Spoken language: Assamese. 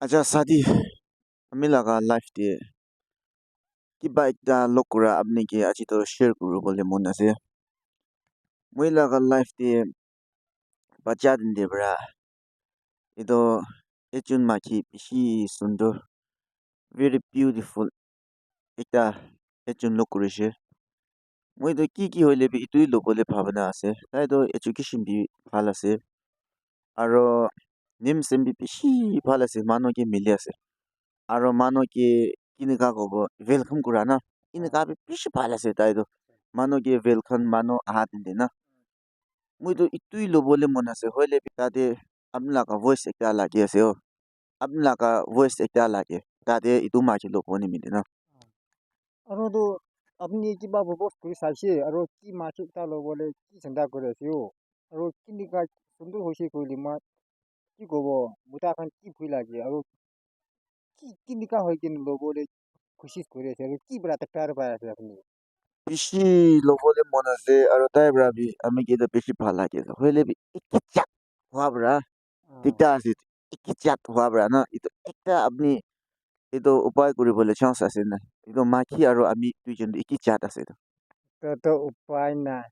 Aja sadi আমি laga life দিয়ে কিবা একটা লগ করা আপনি কি আজি তো শেয়ার করব বলে মন আছে মই laga life দিয়ে বাচ্চা দিন দে বড়া এতো এচুন মাখি বেশি সুন্দর very beautiful একটা এচুন লগ করেছে মই তো কি হইলে বি ইতুই লগ বলে ভাবনা আছে তাই তো এডুকেশন বি ভাল আছে আৰু নিম সেম বি বেশি ভাল আছে মানকে মিলি আছে আৰু মানকে কিনেকা কব ওয়েলকাম করা না কিনেকা বেশি ভাল আছে তাই তো মানকে ওয়েলকাম মানো আহা দিন না মই তো ইতুই লবলে মন আছে হইলে তাতে আপনার ভয়েস একটা লাগে আছে ও আপনার ভয়েস একটা লাগে তাতে ইতু মাঝে লবনি মিলে না আৰুতো আপুনি কিবা প্ৰপ'জ কৰি চাইছে আৰু কি মাছ এটা ল'বলৈ কি চিন্তা কৰি আছে আৰু কেনেকুৱা সুন্দৰ হৈছে কৰিলে মই কি ক'ব মোটাখন কি ভুল লাগে আৰু কি কেনেকুৱা হৈ কিনে ল'বলৈ কোচিছ কৰি আছে আৰু কি পৰা টেক্টাৰ পাই আছে আপুনি বেশি লবলে মন আছে আৰু তাই ভাবি আমি কি বেশি ভাল লাগে হইলে একটু চাট হওয়া বড়া দিকটা আছে একটু চাট হওয়া বড়া না এটা একটা আপনি এইটো উপায় কৰিবলৈ চান্স আছে না এইটো মাখি আৰু আমি দুইজন একই চাট আছে তো উপায় নাই